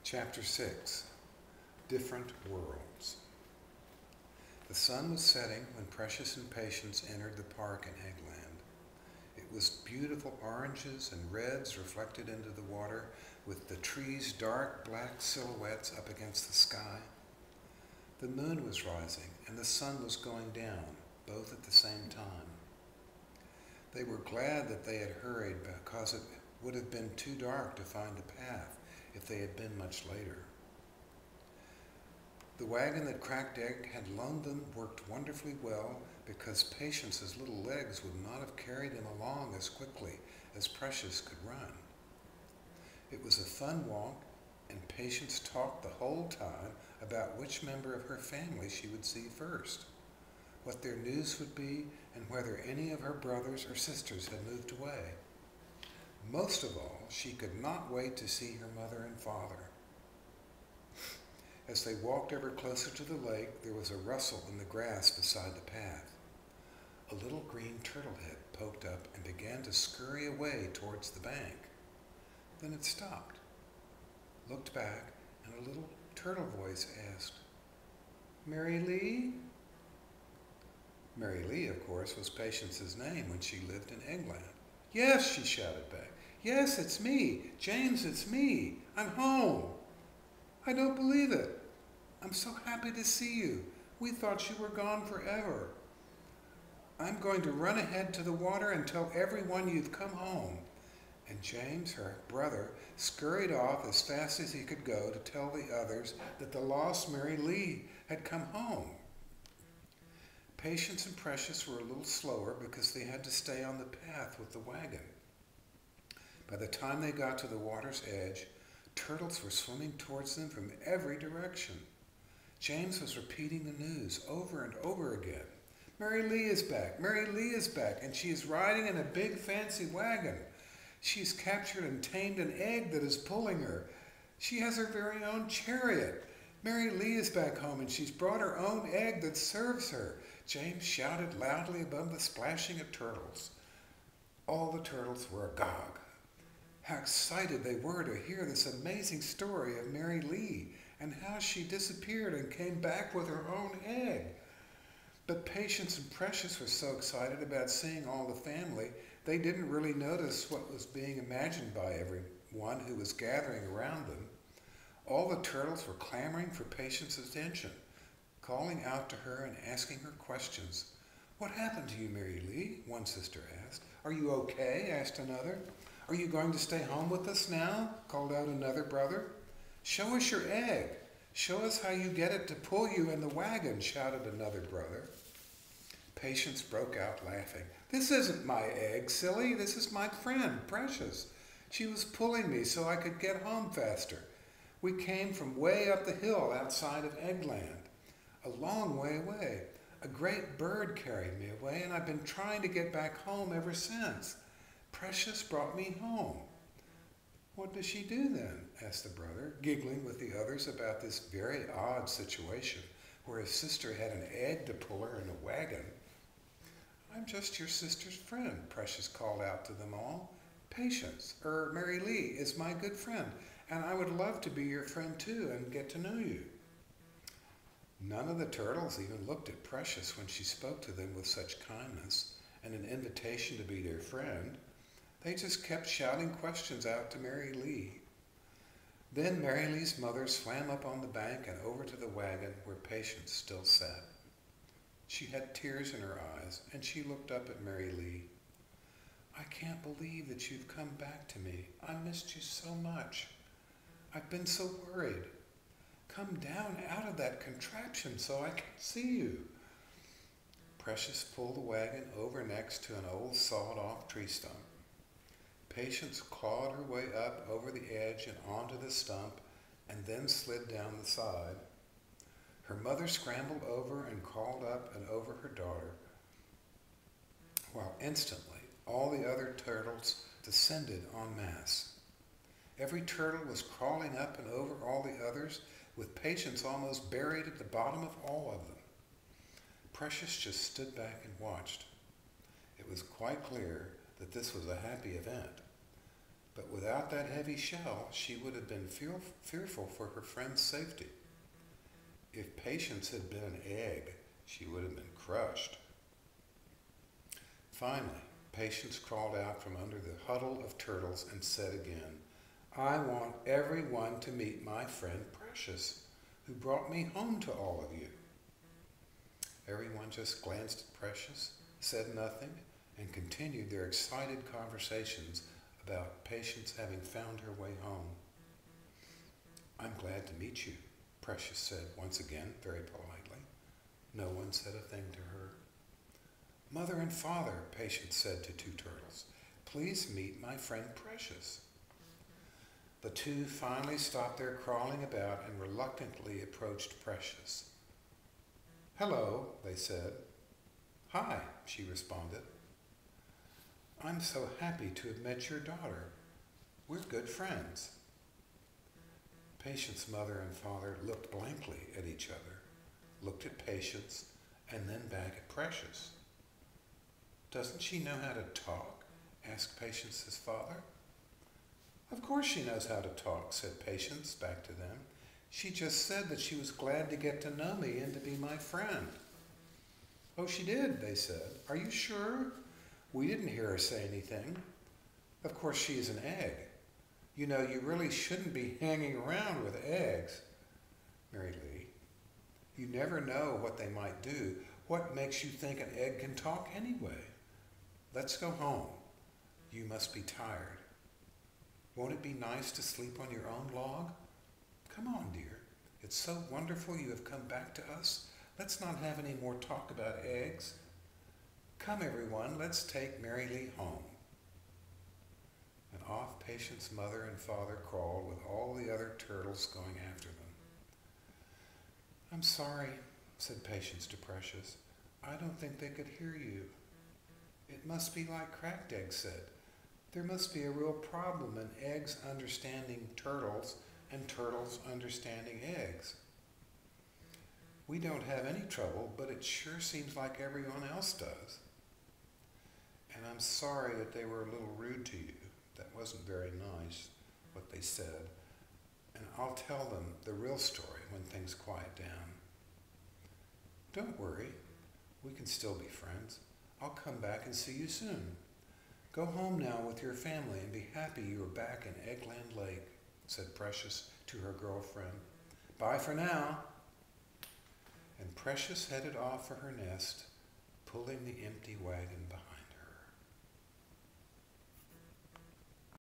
Chapter 6, Different Worlds. The sun was setting when Precious and Patience entered the park in Eggland. It was beautiful oranges and reds reflected into the water, with the trees' dark black silhouettes up against the sky. The moon was rising and the sun was going down, both at the same time. They were glad that they had hurried because it would have been too dark to find the path if they had been much later. The wagon that Cracked Egg had loaned them worked wonderfully well because Patience's little legs would not have carried him along as quickly as Precious could run. It was a fun walk, and Patience talked the whole time about which member of her family she would see first, what their news would be, and whether any of her brothers or sisters had moved away. Most of all, she could not wait to see her mother and father. As they walked ever closer to the lake, there was a rustle in the grass beside the path. A little green turtle head poked up and began to scurry away towards the bank. Then it stopped, looked back, and a little turtle voice asked, "Mary Lee?" Mary Lee, of course, was Patience's name when she lived in Eggland. "Yes," she shouted back. "Yes, it's me. James, it's me. I'm home. I don't believe it. I'm so happy to see you. We thought you were gone forever. I'm going to run ahead to the water and tell everyone you've come home." And James, her brother, scurried off as fast as he could go to tell the others that the lost Mary Lee had come home. Patience and Precious were a little slower because they had to stay on the path with the wagon. By the time they got to the water's edge, turtles were swimming towards them from every direction. James was repeating the news over and over again. "Mary Lee is back, Mary Lee is back, and she is riding in a big fancy wagon. She's captured and tamed an egg that is pulling her. She has her very own chariot. Mary Lee is back home, and she's brought her own egg that serves her." James shouted loudly above the splashing of turtles. All the turtles were agog. How excited they were to hear this amazing story of Mary Lee and how she disappeared and came back with her own egg. But Patience and Precious were so excited about seeing all the family, they didn't really notice what was being imagined by everyone who was gathering around them. All the turtles were clamoring for Patience's attention, calling out to her and asking her questions. "What happened to you, Mary Lee?" one sister asked. "Are you okay?" asked another. "Are you going to stay home with us now?" called out another brother. "Show us your egg. Show us how you get it to pull you in the wagon," shouted another brother. Patience broke out laughing. "This isn't my egg, silly. This is my friend, Precious. She was pulling me so I could get home faster. We came from way up the hill outside of Eggland, a long way away. A great bird carried me away, and I've been trying to get back home ever since. Precious brought me home." "What does she do then?" asked the brother, giggling with the others about this very odd situation where his sister had an egg to pull her in a wagon. "I'm just your sister's friend," Precious called out to them all. Mary Lee is my good friend, and I would love to be your friend too and get to know you." None of the turtles even looked at Precious when she spoke to them with such kindness and an invitation to be their friend. They just kept shouting questions out to Mary Lee. Then Mary Lee's mother swam up on the bank and over to the wagon where Patience still sat. She had tears in her eyes, and she looked up at Mary Lee. "I can't believe that you've come back to me. I missed you so much. I've been so worried. Come down out of that contraption so I can see you." Precious pulled the wagon over next to an old sawed-off tree stump. Patience clawed her way up over the edge and onto the stump and then slid down the side. Her mother scrambled over and crawled up and over her daughter, while instantly all the other turtles descended en masse. Every turtle was crawling up and over all the others, with Patience almost buried at the bottom of all of them. Precious just stood back and watched. It was quite clear that this was a happy event. But without that heavy shell, she would have been fearful for her friend's safety. If Patience had been an egg, she would have been crushed. Finally, Patience crawled out from under the huddle of turtles and said again, "I want everyone to meet my friend Precious, who brought me home to all of you." Everyone just glanced at Precious, said nothing, and continued their excited conversations about Patience having found her way home. "I'm glad to meet you," Precious said once again, very politely. No one said a thing to her. "Mother and Father," Patience said to two turtles, "please meet my friend Precious." The two finally stopped their crawling about and reluctantly approached Precious. "Hello," they said. "Hi," she responded. "I'm so happy to have met your daughter. We're good friends." Patience's mother and father looked blankly at each other, looked at Patience, and then back at Precious. "Doesn't she know how to talk?" asked Patience's father. "Of course she knows how to talk," said Patience back to them. "She just said that she was glad to get to know me and to be my friend." "Oh, she did," they said. "Are you sure? We didn't hear her say anything. Of course she is an egg. You know, you really shouldn't be hanging around with eggs." "Mary Lee, you never know what they might do. What makes you think an egg can talk anyway? Let's go home. You must be tired. Won't it be nice to sleep on your own log? Come on, dear. It's so wonderful you have come back to us. Let's not have any more talk about eggs. Come, everyone, let's take Mary Lee home." And off Patience's mother and father crawled with all the other turtles going after them. "I'm sorry," said Patience to Precious. "I don't think they could hear you. It must be like Cracked Egg said. There must be a real problem in eggs understanding turtles and turtles understanding eggs. We don't have any trouble, but it sure seems like everyone else does. And I'm sorry that they were a little rude to you. That wasn't very nice, what they said. And I'll tell them the real story when things quiet down. Don't worry, we can still be friends. I'll come back and see you soon. Go home now with your family and be happy you are back in Eggland Lake," said Precious to her girlfriend. "Bye for now." And Precious headed off for her nest, pulling the empty wagon behind.